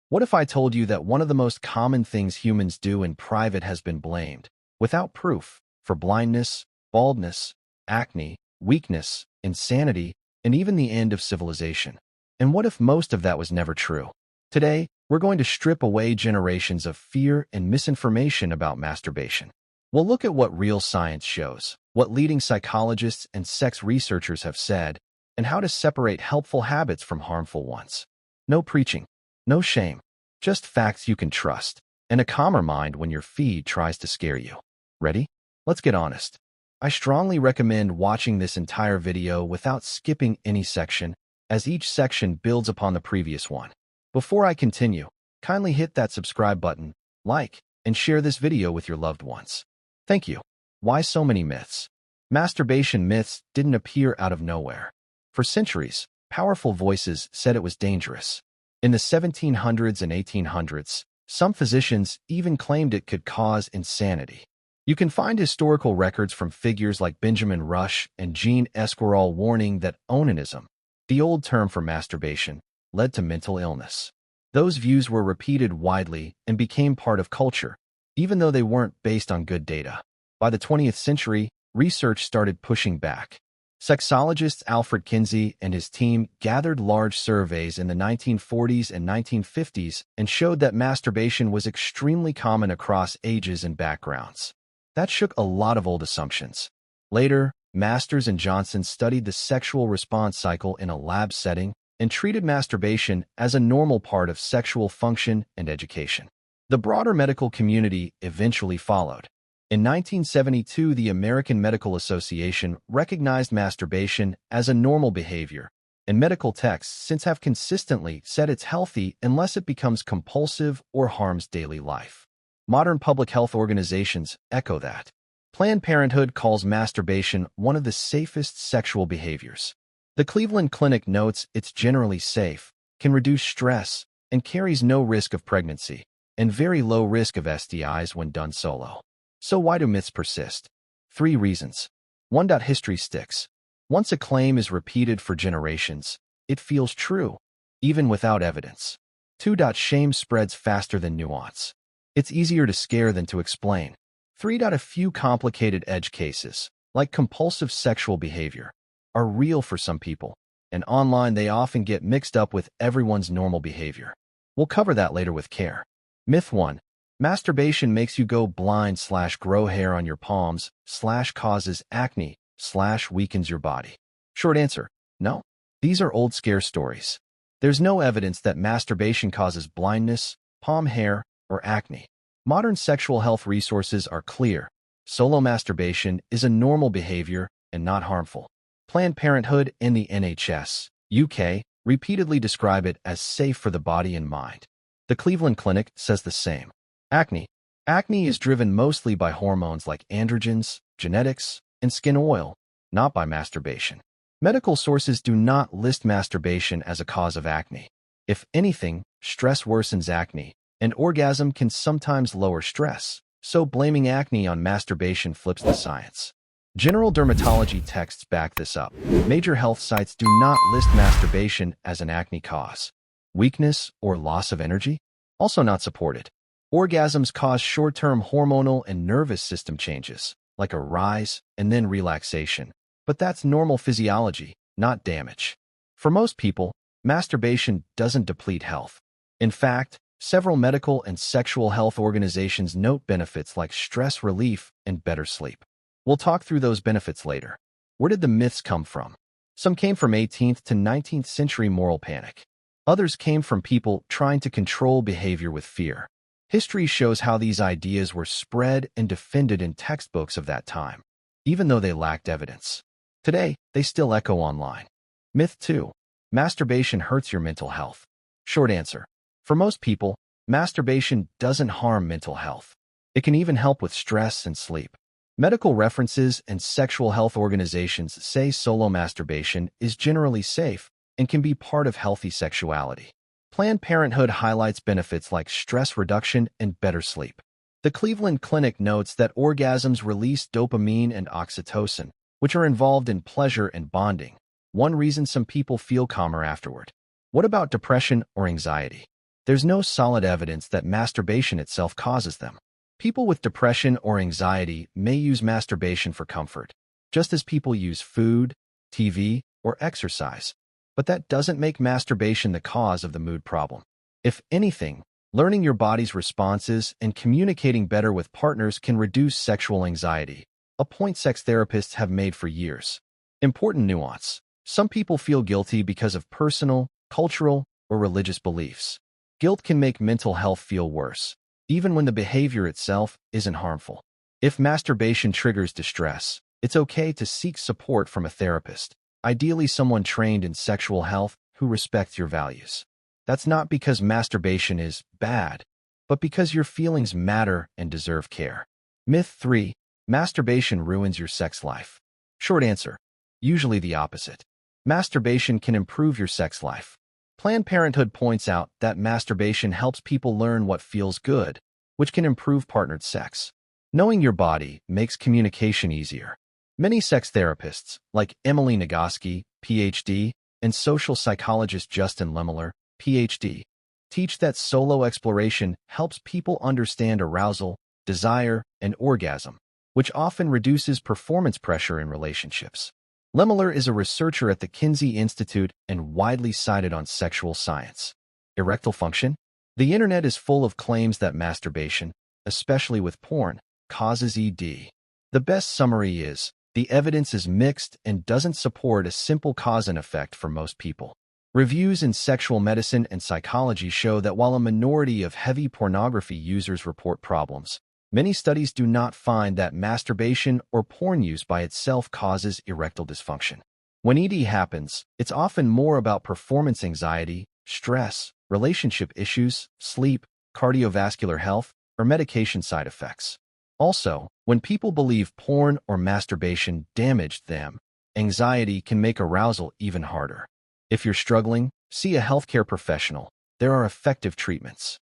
What if I told you that one of the most common things humans do in private has been blamed, without proof, for blindness, baldness, acne, weakness, insanity, and even the end of civilization? And what if most of that was never true? Today, we're going to strip away generations of fear and misinformation about masturbation. We'll look at what real science shows, what leading psychologists and sex researchers have said, and how to separate helpful habits from harmful ones. No preaching, no shame, just facts you can trust, and a calmer mind when your feed tries to scare you. Ready? Let's get honest. I strongly recommend watching this entire video without skipping any section, as each section builds upon the previous one. Before I continue, kindly hit that subscribe button, like, and share this video with your loved ones. Thank you. Why so many myths? Masturbation myths didn't appear out of nowhere. For centuries, powerful voices said it was dangerous. In the 1700s and 1800s, some physicians even claimed it could cause insanity. You can find historical records from figures like Benjamin Rush and Jean Esquirol warning that onanism, the old term for masturbation, led to mental illness. Those views were repeated widely and became part of culture, even though they weren't based on good data. By the 20th century, research started pushing back. Sexologist Alfred Kinsey and his team gathered large surveys in the 1940s and 1950s and showed that masturbation was extremely common across ages and backgrounds. That shook a lot of old assumptions. Later, Masters and Johnson studied the sexual response cycle in a lab setting and treated masturbation as a normal part of sexual function and education. The broader medical community eventually followed. In 1972, the American Medical Association recognized masturbation as a normal behavior, and medical texts since have consistently said it's healthy unless it becomes compulsive or harms daily life. Modern public health organizations echo that. Planned Parenthood calls masturbation one of the safest sexual behaviors. The Cleveland Clinic notes it's generally safe, can reduce stress, and carries no risk of pregnancy, and very low risk of STIs when done solo. So why do myths persist? 3 reasons. 1. History sticks. Once a claim is repeated for generations, it feels true, even without evidence. 2. Shame spreads faster than nuance. It's easier to scare than to explain. 3. A few complicated edge cases, like compulsive sexual behavior, are real for some people, and online they often get mixed up with everyone's normal behavior. We'll cover that later with care. Myth 1. Masturbation makes you go blind / grow hair on your palms / causes acne / weakens your body. Short answer, no. These are old scare stories. There's no evidence that masturbation causes blindness, palm hair, or acne. Modern sexual health resources are clear. Solo masturbation is a normal behavior and not harmful. Planned Parenthood and the NHS, UK, repeatedly describe it as safe for the body and mind. The Cleveland Clinic says the same. Acne. Acne is driven mostly by hormones like androgens, genetics, and skin oil, not by masturbation. Medical sources do not list masturbation as a cause of acne. If anything, stress worsens acne, and orgasm can sometimes lower stress, so blaming acne on masturbation flips the science. General dermatology texts back this up. Major health sites do not list masturbation as an acne cause. Weakness or loss of energy? Also not supported. Orgasms cause short-term hormonal and nervous system changes, like a rise and then relaxation. But that's normal physiology, not damage. For most people, masturbation doesn't deplete health. In fact, several medical and sexual health organizations note benefits like stress relief and better sleep. We'll talk through those benefits later. Where did the myths come from? Some came from 18th to 19th century moral panic. Others came from people trying to control behavior with fear. History shows how these ideas were spread and defended in textbooks of that time, even though they lacked evidence. Today, they still echo online. Myth 2. Masturbation hurts your mental health. Short answer. For most people, masturbation doesn't harm mental health. It can even help with stress and sleep. Medical references and sexual health organizations say solo masturbation is generally safe and can be part of healthy sexuality. Planned Parenthood highlights benefits like stress reduction and better sleep. The Cleveland Clinic notes that orgasms release dopamine and oxytocin, which are involved in pleasure and bonding. One reason some people feel calmer afterward. What about depression or anxiety? there's no solid evidence that masturbation itself causes them. People with depression or anxiety may use masturbation for comfort, just as people use food, TV, or exercise. But that doesn't make masturbation the cause of the mood problem. If anything, learning your body's responses and communicating better with partners can reduce sexual anxiety, a point sex therapists have made for years. Important nuance. Some people feel guilty because of personal, cultural, or religious beliefs. Guilt can make mental health feel worse, even when the behavior itself isn't harmful. If masturbation triggers distress, it's okay to seek support from a therapist, ideally someone trained in sexual health who respects your values. That's not because masturbation is bad, but because your feelings matter and deserve care. Myth 3. Masturbation ruins your sex life. Short answer. Usually the opposite. Masturbation can improve your sex life. Planned Parenthood points out that masturbation helps people learn what feels good, which can improve partnered sex. Knowing your body makes communication easier. Many sex therapists, like Emily Nagoski, Ph.D., and social psychologist Justin Lemmeler, Ph.D., teach that solo exploration helps people understand arousal, desire, and orgasm, which often reduces performance pressure in relationships. Lemmeler is a researcher at the Kinsey Institute and widely cited on sexual science. Erectile function? The internet is full of claims that masturbation, especially with porn, causes ED. The best summary is, the evidence is mixed and doesn't support a simple cause and effect for most people. Reviews in sexual medicine and psychology show that while a minority of heavy pornography users report problems, many studies do not find that masturbation or porn use by itself causes erectile dysfunction. When ED happens, it's often more about performance anxiety, stress, relationship issues, sleep, cardiovascular health, or medication side effects. Also, when people believe porn or masturbation damaged them, anxiety can make arousal even harder. If you're struggling, see a healthcare professional. There are effective treatments.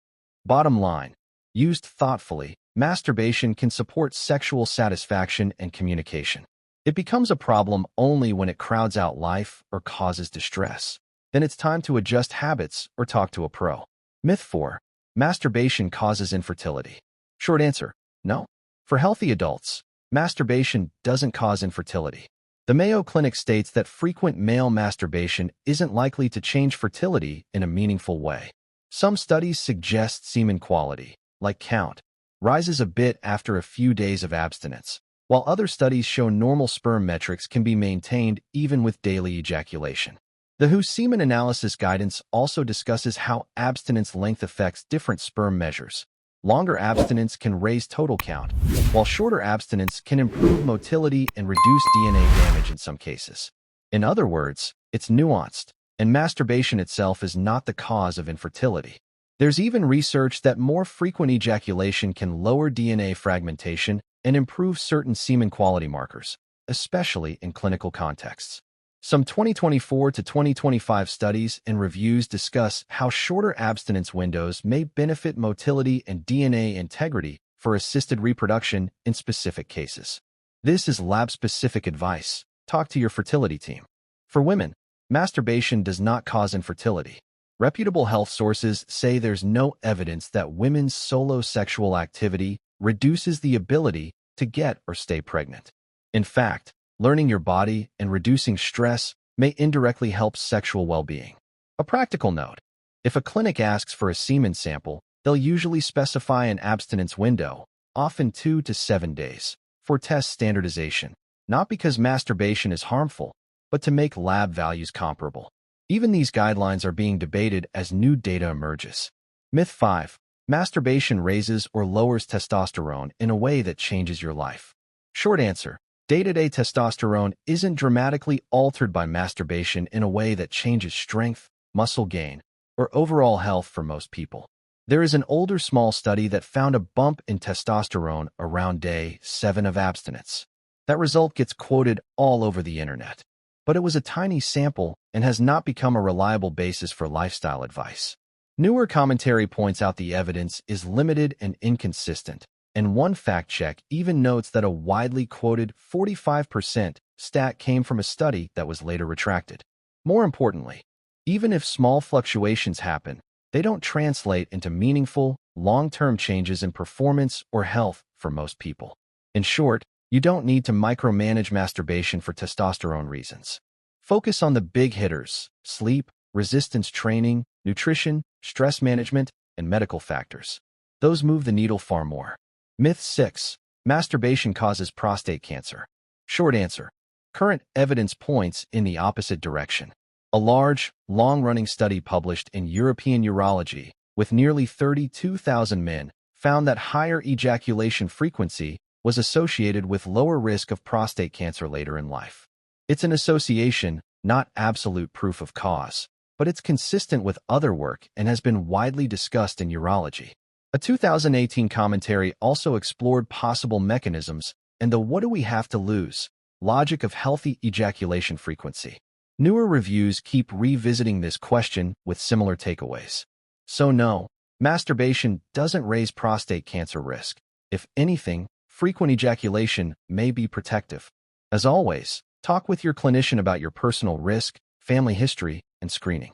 Bottom line, used thoughtfully, masturbation can support sexual satisfaction and communication. It becomes a problem only when it crowds out life or causes distress. Then it's time to adjust habits or talk to a pro. Myth 4. Masturbation causes infertility. Short answer, no. For healthy adults, masturbation doesn't cause infertility. The Mayo Clinic states that frequent male masturbation isn't likely to change fertility in a meaningful way. Some studies suggest semen quality, like count, rises a bit after a few days of abstinence, while other studies show normal sperm metrics can be maintained even with daily ejaculation. The WHO Semen Analysis Guidance also discusses how abstinence length affects different sperm measures. Longer abstinence can raise total count, while shorter abstinence can improve motility and reduce DNA damage in some cases. In other words, it's nuanced, and masturbation itself is not the cause of infertility. There's even research that more frequent ejaculation can lower DNA fragmentation and improve certain semen quality markers, especially in clinical contexts. Some 2024 to 2025 studies and reviews discuss how shorter abstinence windows may benefit motility and DNA integrity for assisted reproduction in specific cases. This is lab-specific advice. Talk to your fertility team. For women, masturbation does not cause infertility. Reputable health sources say there's no evidence that women's solo sexual activity reduces the ability to get or stay pregnant. In fact, learning your body and reducing stress may indirectly help sexual well-being. A practical note: if a clinic asks for a semen sample, they'll usually specify an abstinence window, often 2 to 7 days, for test standardization, not because masturbation is harmful, but to make lab values comparable. Even these guidelines are being debated as new data emerges. Myth 5. Masturbation raises or lowers testosterone in a way that changes your life. Short answer: day-to-day testosterone isn't dramatically altered by masturbation in a way that changes strength, muscle gain, or overall health for most people. There is an older small study that found a bump in testosterone around day 7 of abstinence. That result gets quoted all over the internet, but it was a tiny sample and has not become a reliable basis for lifestyle advice. Newer commentary points out the evidence is limited and inconsistent, and one fact check even notes that a widely quoted 45% stat came from a study that was later retracted. More importantly, even if small fluctuations happen, they don't translate into meaningful, long-term changes in performance or health for most people. In short, you don't need to micromanage masturbation for testosterone reasons. Focus on the big hitters: sleep, resistance training, nutrition, stress management, and medical factors. Those move the needle far more. Myth 6. Masturbation causes prostate cancer. Short answer: current evidence points in the opposite direction. A large, long-running study published in European Urology with nearly 32,000 men found that higher ejaculation frequency was associated with lower risk of prostate cancer later in life. It's an association, not absolute proof of cause, but it's consistent with other work and has been widely discussed in urology. A 2018 commentary also explored possible mechanisms and the "what do we have to lose" logic of healthy ejaculation frequency. Newer reviews keep revisiting this question with similar takeaways. So no, masturbation doesn't raise prostate cancer risk. If anything, frequent ejaculation may be protective. As always, talk with your clinician about your personal risk, family history, and screening.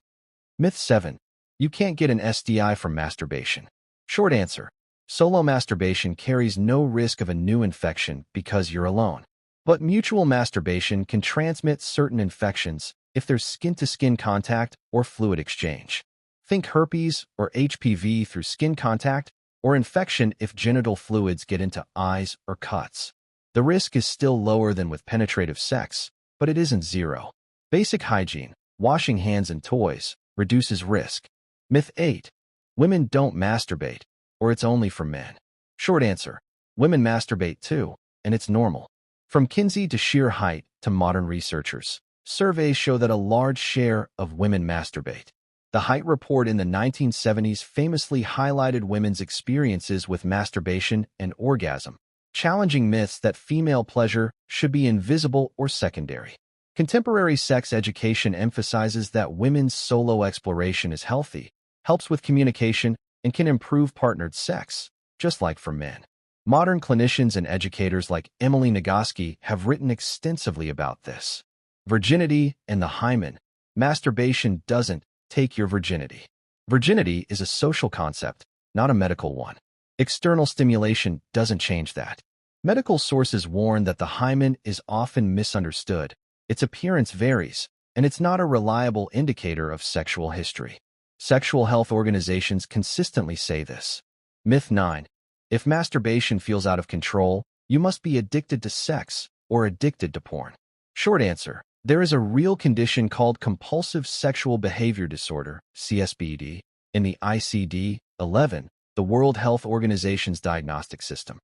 Myth 7. You can't get an STI from masturbation. Short answer: solo masturbation carries no risk of a new infection because you're alone. But mutual masturbation can transmit certain infections if there's skin-to-skin contact or fluid exchange. Think herpes or HPV through skin contact, or infection if genital fluids get into eyes or cuts. The risk is still lower than with penetrative sex, but it isn't zero. Basic hygiene, washing hands and toys, reduces risk. Myth 8. Women don't masturbate, or it's only for men. Short answer: women masturbate too, and it's normal. From Kinsey to sheer height to modern researchers, surveys show that a large share of women masturbate. The Height report in the 1970s famously highlighted women's experiences with masturbation and orgasm, challenging myths that female pleasure should be invisible or secondary. Contemporary sex education emphasizes that women's solo exploration is healthy, helps with communication, and can improve partnered sex, just like for men. Modern clinicians and educators like Emily Nagoski have written extensively about this. Virginity and the hymen. Masturbation doesn't take your virginity. Virginity is a social concept, not a medical one. External stimulation doesn't change that. Medical sources warn that the hymen is often misunderstood, its appearance varies, and it's not a reliable indicator of sexual history. Sexual health organizations consistently say this. Myth 9. If masturbation feels out of control, you must be addicted to sex or addicted to porn. Short answer: there is a real condition called compulsive sexual behavior disorder, CSBD, in the ICD-11, the World Health Organization's diagnostic system.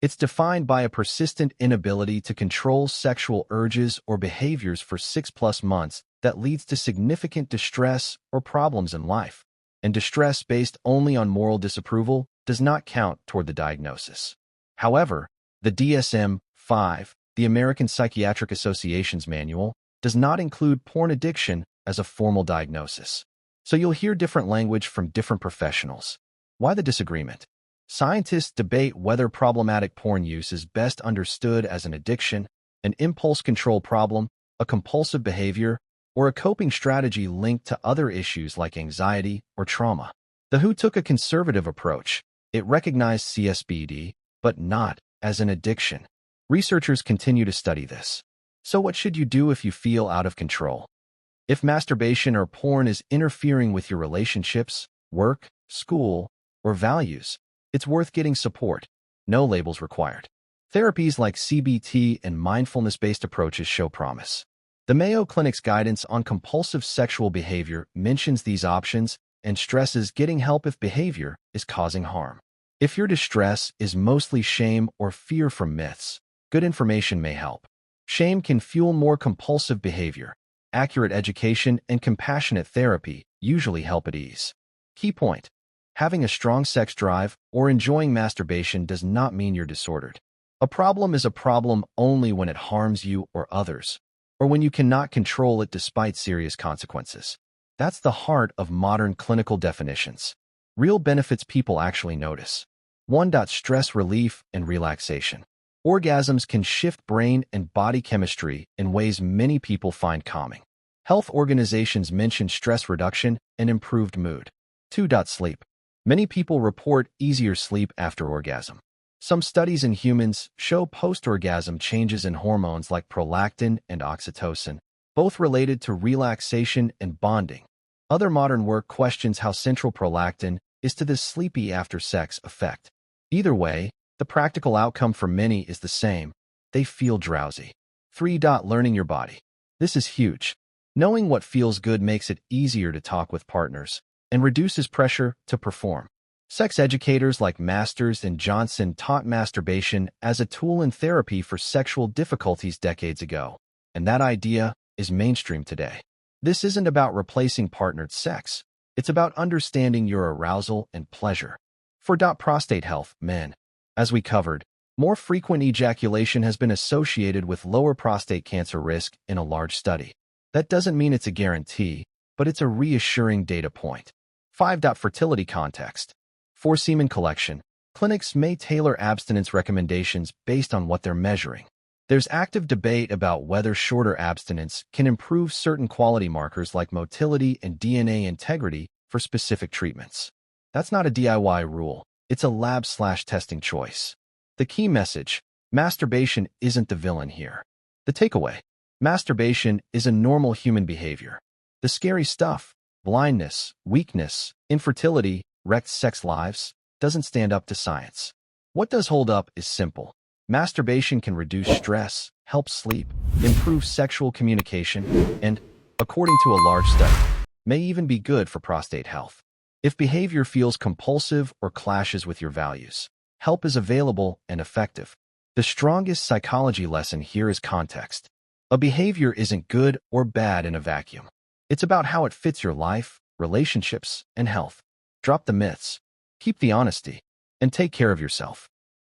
It's defined by a persistent inability to control sexual urges or behaviors for 6+ months that leads to significant distress or problems in life. And distress based only on moral disapproval does not count toward the diagnosis. However, the DSM-5, the American Psychiatric Association's manual, does not include porn addiction as a formal diagnosis. So you'll hear different language from different professionals. Why the disagreement? Scientists debate whether problematic porn use is best understood as an addiction, an impulse control problem, a compulsive behavior, or a coping strategy linked to other issues like anxiety or trauma. The WHO took a conservative approach. It recognized CSBD, but not as an addiction. Researchers continue to study this. So what should you do if you feel out of control? If masturbation or porn is interfering with your relationships, work, school, or values, it's worth getting support. No labels required. Therapies like CBT and mindfulness-based approaches show promise. The Mayo Clinic's guidance on compulsive sexual behavior mentions these options and stresses getting help if behavior is causing harm. If your distress is mostly shame or fear from myths, good information may help. Shame can fuel more compulsive behavior. Accurate education and compassionate therapy usually help at ease. Key point: having a strong sex drive or enjoying masturbation does not mean you're disordered. A problem is a problem only when it harms you or others, or when you cannot control it despite serious consequences. That's the heart of modern clinical definitions. Real benefits people actually notice. 1. Stress relief and relaxation. Orgasms can shift brain and body chemistry in ways many people find calming. Health organizations mention stress reduction and improved mood. 2. Sleep. Many people report easier sleep after orgasm. Some studies in humans show post-orgasm changes in hormones like prolactin and oxytocin, both related to relaxation and bonding. Other modern work questions how central prolactin is to this sleepy after-sex effect. Either way, the practical outcome for many is the same. They feel drowsy. 3. Learning your body. This is huge. Knowing what feels good makes it easier to talk with partners and reduces pressure to perform. Sex educators like Masters and Johnson taught masturbation as a tool in therapy for sexual difficulties decades ago, and that idea is mainstream today. This isn't about replacing partnered sex. It's about understanding your arousal and pleasure. 4. Prostate health, men. As we covered, more frequent ejaculation has been associated with lower prostate cancer risk in a large study. That doesn't mean it's a guarantee, but it's a reassuring data point. 5. Fertility context. For semen collection, clinics may tailor abstinence recommendations based on what they're measuring. There's active debate about whether shorter abstinence can improve certain quality markers like motility and DNA integrity for specific treatments. That's not a DIY rule. It's a lab/testing choice. The key message: masturbation isn't the villain here. The takeaway: masturbation is a normal human behavior. The scary stuff, blindness, weakness, infertility, wrecked sex lives, doesn't stand up to science. What does hold up is simple. Masturbation can reduce stress, help sleep, improve sexual communication, and, according to a large study, may even be good for prostate health. If behavior feels compulsive or clashes with your values, help is available and effective. The strongest psychology lesson here is context. A behavior isn't good or bad in a vacuum. It's about how it fits your life, relationships, and health. Drop the myths, keep the honesty, and take care of yourself.